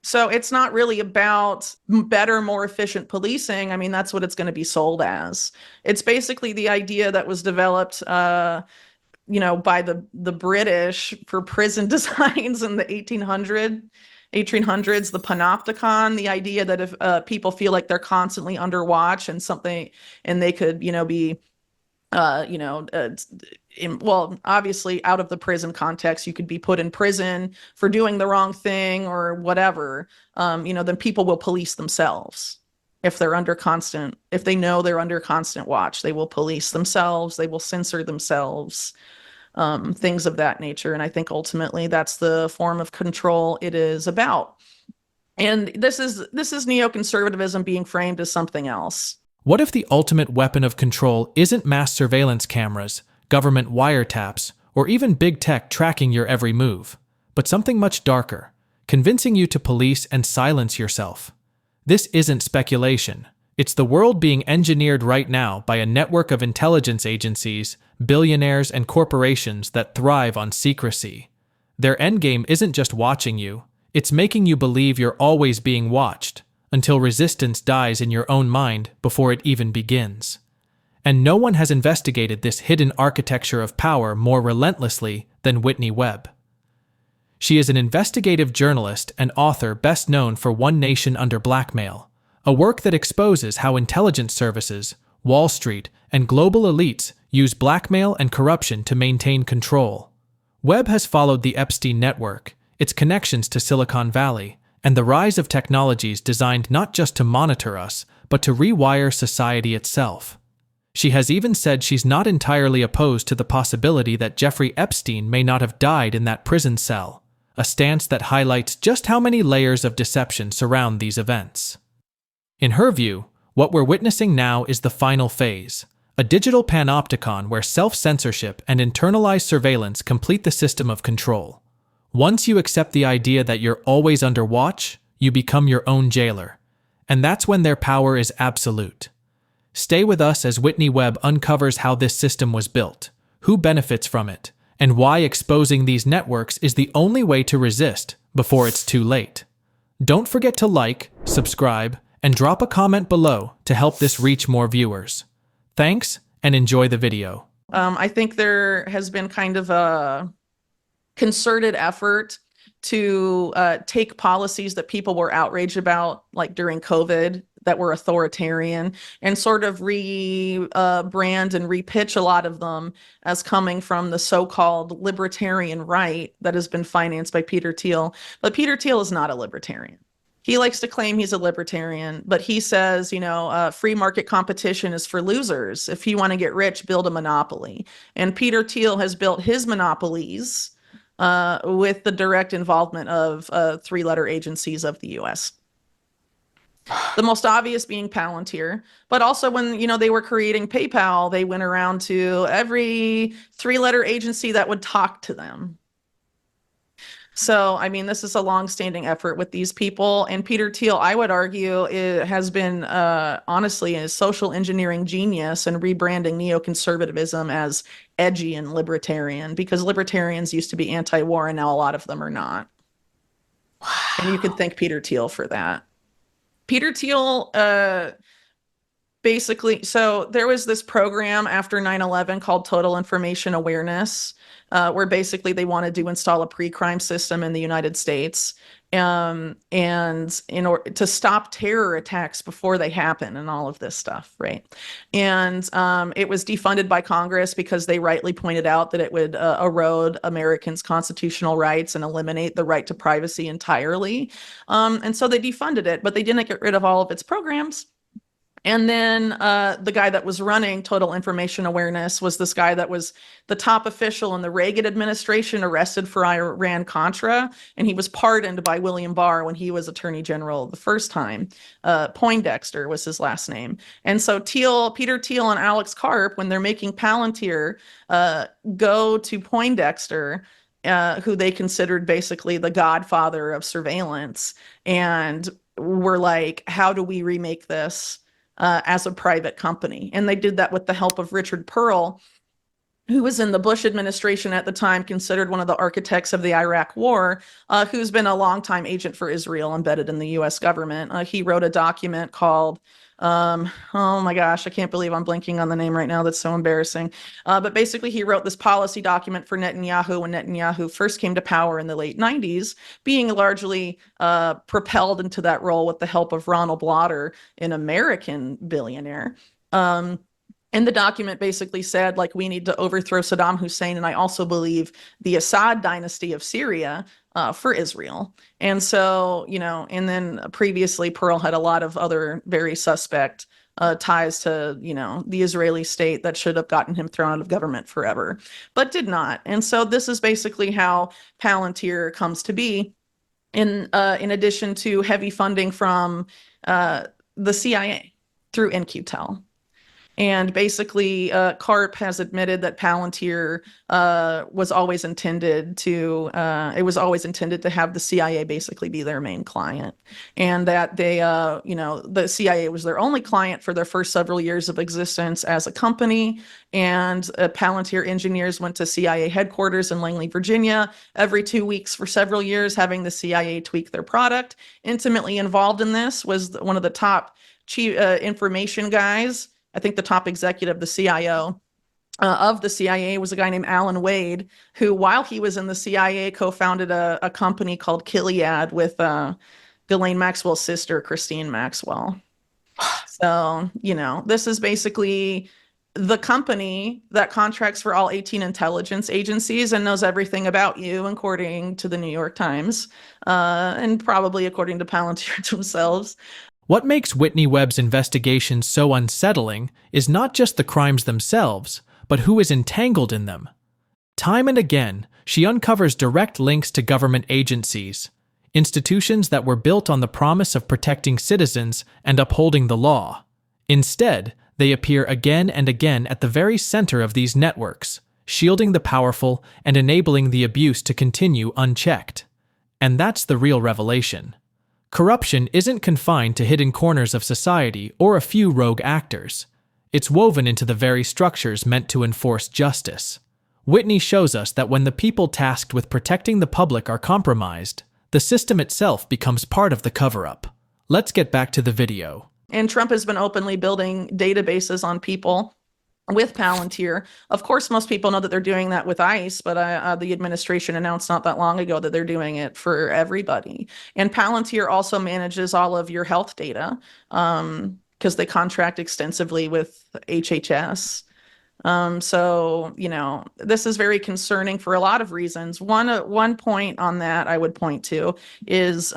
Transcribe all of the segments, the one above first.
So it's not really about better, more efficient policing. I mean, that's what it's going to be sold as. It's basically the idea that was developed, by the British for prison designs in the 1800s, the panopticon, the idea that if people feel like they're constantly under watch and they could, be uh, you know, uh, well, obviously out of the prison context, you could be put in prison for doing the wrong thing or whatever. Then people will police themselves. If they know they're under constant watch, they will police themselves, they will censor themselves, things of that nature. And I think ultimately that's the form of control it is about. And this is neoconservatism being framed as something else. What if the ultimate weapon of control isn't mass surveillance cameras, government wiretaps, or even big tech tracking your every move, but something much darker, convincing you to police and silence yourself? This isn't speculation. It's the world being engineered right now by a network of intelligence agencies, billionaires, and corporations that thrive on secrecy. Their endgame isn't just watching you, it's making you believe you're always being watched, until resistance dies in your own mind before it even begins. And no one has investigated this hidden architecture of power more relentlessly than Whitney Webb. She is an investigative journalist and author best known for One Nation Under Blackmail, a work that exposes how intelligence services, Wall Street, and global elites use blackmail and corruption to maintain control. Webb has followed the Epstein network, its connections to Silicon Valley, and the rise of technologies designed not just to monitor us, but to rewire society itself. She has even said she's not entirely opposed to the possibility that Jeffrey Epstein may not have died in that prison cell, a stance that highlights just how many layers of deception surround these events. In her view, what we're witnessing now is the final phase, a digital panopticon where self-censorship and internalized surveillance complete the system of control. Once you accept the idea that you're always under watch, you become your own jailer. And that's when their power is absolute. Stay with us as Whitney Webb uncovers how this system was built, who benefits from it, and why exposing these networks is the only way to resist before it's too late. Don't forget to like, subscribe, and drop a comment below to help this reach more viewers. Thanks, and enjoy the video. I think there has been kind of a concerted effort to take policies that people were outraged about, like during COVID, that were authoritarian, and sort of rebrand and repitch a lot of them as coming from the so-called libertarian right that has been financed by Peter Thiel. But Peter Thiel is not a libertarian. He likes to claim he's a libertarian, but he says, free market competition is for losers. If you want to get rich, build a monopoly. And Peter Thiel has built his monopolies with the direct involvement of three-letter agencies of the US. The most obvious being Palantir, but also when, they were creating PayPal, they went around to every three-letter agency that would talk to them. So, I mean, this is a long-standing effort with these people. And Peter Thiel, I would argue, has been honestly a social engineering genius in rebranding neoconservatism as edgy and libertarian, because libertarians used to be anti-war and now a lot of them are not. Wow. And you could thank Peter Thiel for that. Peter Thiel basically, so there was this program after 9/11 called Total Information Awareness, where basically they wanted to install a pre-crime system in the United States, and in order to stop terror attacks before they happen and all of this stuff, right? And it was defunded by Congress because they rightly pointed out that it would erode Americans' constitutional rights and eliminate the right to privacy entirely. And so they defunded it, but they didn't get rid of all of its programs. And then the guy that was running Total Information Awareness was this guy that was the top official in the Reagan administration, arrested for Iran-Contra, and he was pardoned by William Barr when he was Attorney General the first time. Poindexter was his last name. And so Peter Thiel and Alex Karp, when they're making Palantir, go to Poindexter, who they considered basically the godfather of surveillance, and were like, how do we remake this as a private company? And they did that with the help of Richard Pearl, who was in the Bush administration at the time, considered one of the architects of the Iraq War, who's been a longtime agent for Israel embedded in the US government. He wrote a document called, oh my gosh, I can't believe I'm blanking on the name right now. That's so embarrassing. But basically, he wrote this policy document for Netanyahu when Netanyahu first came to power in the late 90s, being largely propelled into that role with the help of Ronald Lauder, an American billionaire. And the document basically said, like, we need to overthrow Saddam Hussein, and I also believe the Assad dynasty of Syria for Israel. And so, and then previously Pearl had a lot of other very suspect ties to, the Israeli state that should have gotten him thrown out of government forever, but did not. And so this is basically how Palantir comes to be, in addition to heavy funding from the CIA through NQTEL. And basically, CARP has admitted that Palantir was always intended to have the CIA basically be their main client, and that they, the CIA was their only client for their first several years of existence as a company. And Palantir engineers went to CIA headquarters in Langley, Virginia, every 2 weeks for several years, having the CIA tweak their product. Intimately involved in this was one of the top chief information guys. I think the top executive, the CIO of the CIA, was a guy named Alan Wade, who, while he was in the CIA, co-founded a company called Gilead with Ghislaine Maxwell's sister, Christine Maxwell. So, this is basically the company that contracts for all 18 intelligence agencies and knows everything about you, according to the New York Times, and probably according to Palantir themselves. What makes Whitney Webb's investigation so unsettling is not just the crimes themselves, but who is entangled in them. Time and again, she uncovers direct links to government agencies, institutions that were built on the promise of protecting citizens and upholding the law. Instead, they appear again and again at the very center of these networks, shielding the powerful and enabling the abuse to continue unchecked. And that's the real revelation. Corruption isn't confined to hidden corners of society or a few rogue actors. It's woven into the very structures meant to enforce justice. Whitney shows us that when the people tasked with protecting the public are compromised, the system itself becomes part of the cover-up. Let's get back to the video. And Trump has been openly building databases on people with Palantir. Of course, most people know that they're doing that with ICE, but the administration announced not that long ago that they're doing it for everybody. And Palantir also manages all of your health data because they contract extensively with HHS. So, this is very concerning for a lot of reasons. One point on that I would point to is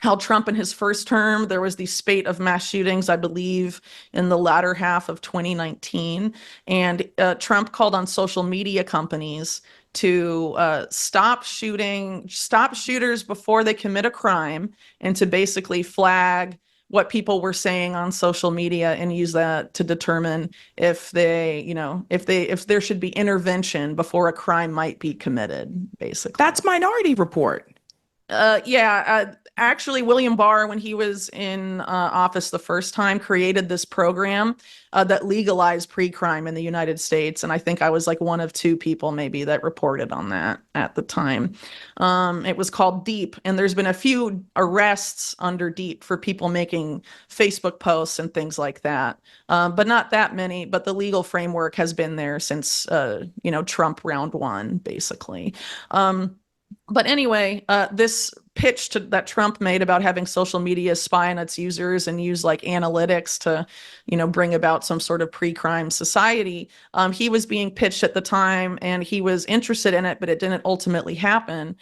how Trump in his first term, there was the spate of mass shootings, I believe, in the latter half of 2019. And Trump called on social media companies to stop shooters before they commit a crime, and to basically flag what people were saying on social media and use that to determine if there should be intervention before a crime might be committed, basically. That's Minority Report. Actually, William Barr, when he was in office the first time, created this program that legalized pre-crime in the United States. And I think I was like one of two people maybe that reported on that at the time. It was called Deep. And there's been a few arrests under Deep for people making Facebook posts and things like that. But not that many. But the legal framework has been there since, Trump round one, basically. But anyway, this pitch that Trump made about having social media spy on its users and use like analytics to, bring about some sort of pre-crime society, he was being pitched at the time, and he was interested in it, but it didn't ultimately happen,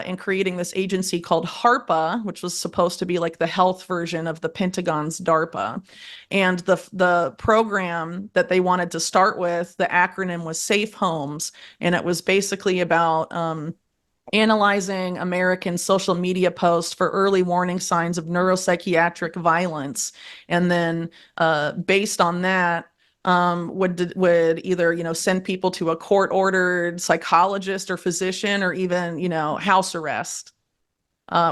in creating this agency called HARPA, which was supposed to be like the health version of the Pentagon's DARPA. And the program that they wanted to start with, the acronym was Safe Homes, and it was basically about analyzing American social media posts for early warning signs of neuropsychiatric violence, and then based on that, would either send people to a court-ordered psychologist or physician, or even house arrest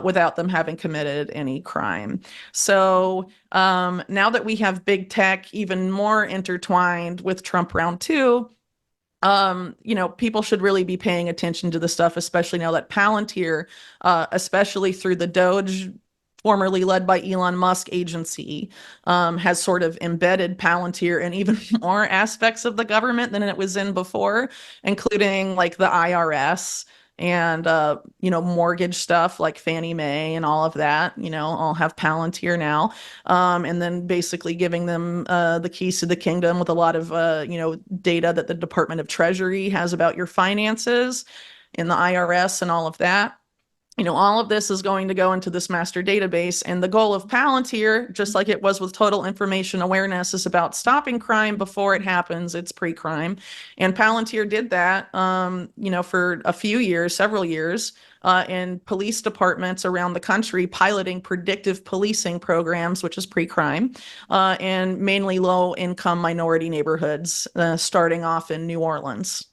without them having committed any crime. So now that we have big tech even more intertwined with Trump round two, People should really be paying attention to this stuff, especially now that Palantir, especially through the Doge, formerly led by Elon Musk agency, has sort of embedded Palantir in even more aspects of the government than it was in before, including like the IRS and mortgage stuff like Fannie Mae and all of that, all have Palantir now. And then basically giving them the keys to the kingdom with a lot of data that the Department of Treasury has about your finances in the IRS and all of that. All of this is going to go into this master database. And the goal of Palantir, just like it was with total information awareness, is about stopping crime before it happens. It's pre-crime. And Palantir did that, for a few years, several years, in police departments around the country, piloting predictive policing programs, which is pre-crime, and mainly low-income minority neighborhoods, starting off in New Orleans.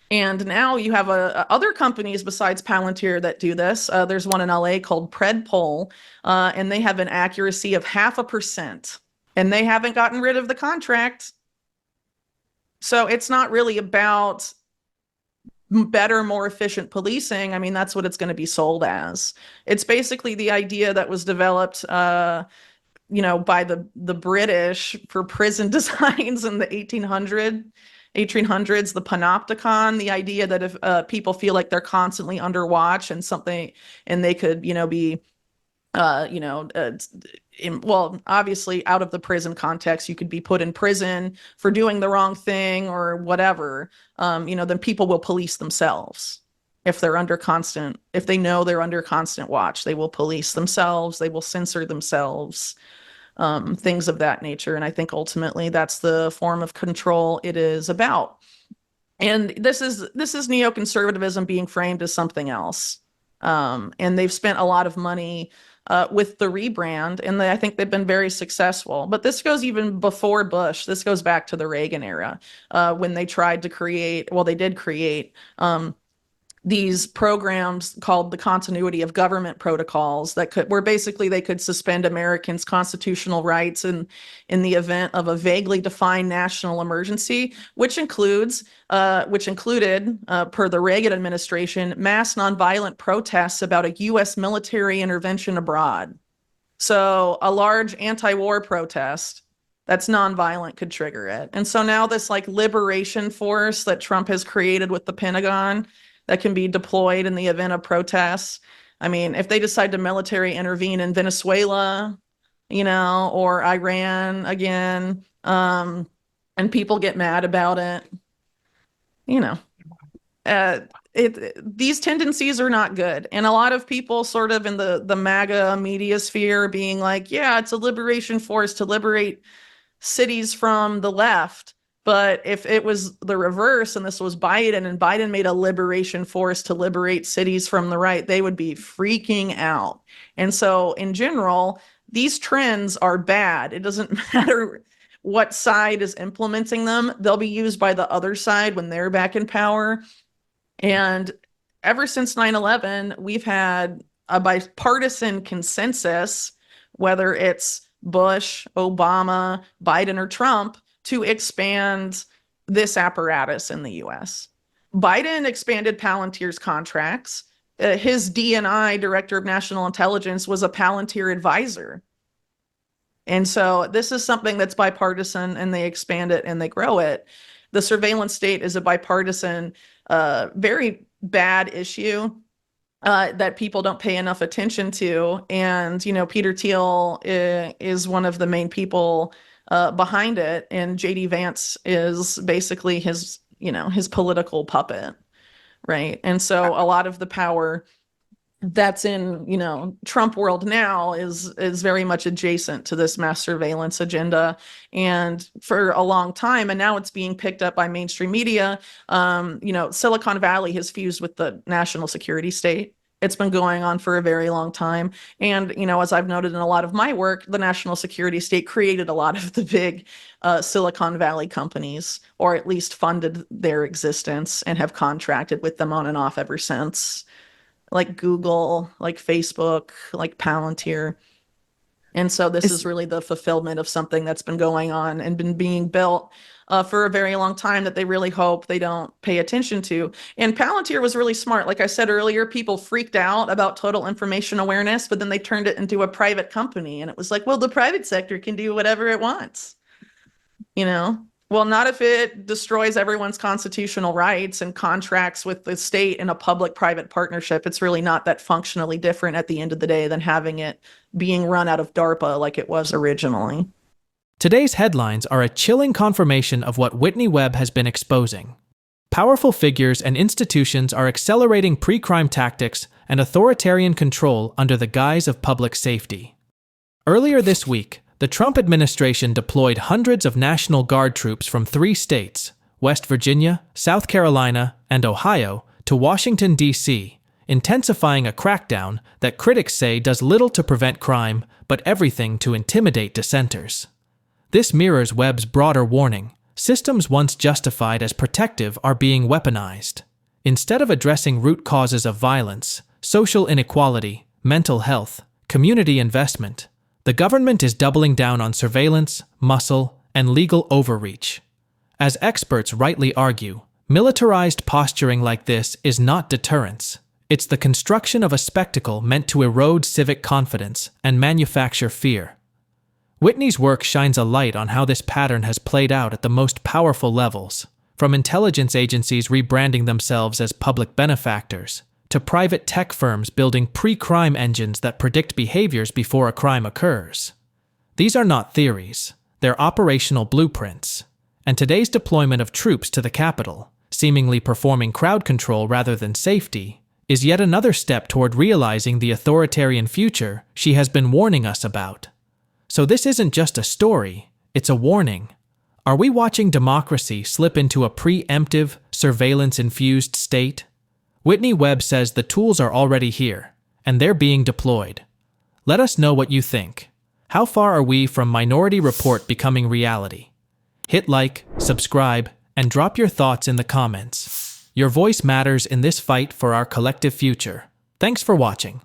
And now you have other companies besides Palantir that do this. There's one in LA called Predpol, and they have an accuracy of 0.5%, and they haven't gotten rid of the contract. So it's not really about better, more efficient policing. I mean, that's what it's going to be sold as. It's basically the idea that was developed by the British for prison designs in the 1800s, the panopticon, the idea that if people feel like they're constantly under watch and they could, be, well, obviously out of the prison context, you could be put in prison for doing the wrong thing or whatever, then people will police themselves. If they know they're under constant watch, they will police themselves, they will censor themselves, things of that nature. And I think ultimately that's the form of control it is about. And this is neoconservatism being framed as something else. And they've spent a lot of money with the rebrand, and I think they've been very successful. But this goes even before Bush. This goes back to the Reagan era, when they tried to they did create these programs called the continuity of government protocols where basically they could suspend Americans' constitutional rights in the event of a vaguely defined national emergency, which included, per the Reagan administration, mass nonviolent protests about a U.S. military intervention abroad. So a large anti-war protest that's nonviolent could trigger it. And so now this like liberation force that Trump has created with the Pentagon that can be deployed in the event of protests. I mean, if they decide to military intervene in Venezuela, or Iran again, and people get mad about it, these tendencies are not good. And a lot of people sort of in the MAGA media sphere being like, yeah, it's a liberation force to liberate cities from the left. But if it was the reverse and this was Biden and Biden made a liberation force to liberate cities from the right, they would be freaking out. And so in general, these trends are bad. It doesn't matter what side is implementing them. They'll be used by the other side when they're back in power. And ever since 9/11, we've had a bipartisan consensus, whether it's Bush, Obama, Biden, or Trump, to expand this apparatus in the US. Biden expanded Palantir's contracts. His DNI, Director of National Intelligence, was a Palantir advisor. And so this is something that's bipartisan, and they expand it and they grow it. The surveillance state is a bipartisan, very bad issue that people don't pay enough attention to. And, Peter Thiel is one of the main people behind it. And JD Vance is basically his political puppet. Right. And so a lot of the power that's in, Trump world now is very much adjacent to this mass surveillance agenda. And for a long time, and now it's being picked up by mainstream media, Silicon Valley has fused with the national security state. It's been going on for a very long time. And, as I've noted in a lot of my work, the national security state created a lot of the big Silicon Valley companies, or at least funded their existence and have contracted with them on and off ever since, like Google, like Facebook, like Palantir. And so this is really the fulfillment of something that's been going on and been being built for a very long time that they really hope they don't pay attention to. And Palantir was really smart. Like I said earlier, people freaked out about total information awareness, but then they turned it into a private company. And it was like, well, the private sector can do whatever it wants, you know? Well, not if it destroys everyone's constitutional rights and contracts with the state in a public-private partnership. It's really not that functionally different at the end of the day than having it being run out of DARPA like it was originally. Today's headlines are a chilling confirmation of what Whitney Webb has been exposing. Powerful figures and institutions are accelerating pre-crime tactics and authoritarian control under the guise of public safety. Earlier this week, the Trump administration deployed hundreds of National Guard troops from 3 states, West Virginia, South Carolina, and Ohio, to Washington, D.C., intensifying a crackdown that critics say does little to prevent crime, but everything to intimidate dissenters. This mirrors Webb's broader warning. Systems once justified as protective are being weaponized. Instead of addressing root causes of violence, social inequality, mental health, community investment, the government is doubling down on surveillance, muscle, and legal overreach. As experts rightly argue, militarized posturing like this is not deterrence. It's the construction of a spectacle meant to erode civic confidence and manufacture fear. Whitney's work shines a light on how this pattern has played out at the most powerful levels, from intelligence agencies rebranding themselves as public benefactors, to private tech firms building pre-crime engines that predict behaviors before a crime occurs. These are not theories, they're operational blueprints. And today's deployment of troops to the Capitol, seemingly performing crowd control rather than safety, is yet another step toward realizing the authoritarian future she has been warning us about. So this isn't just a story, it's a warning. Are we watching democracy slip into a preemptive, surveillance-infused state? Whitney Webb says the tools are already here, and they're being deployed. Let us know what you think. How far are we from Minority Report becoming reality? Hit like, subscribe, and drop your thoughts in the comments. Your voice matters in this fight for our collective future. Thanks for watching.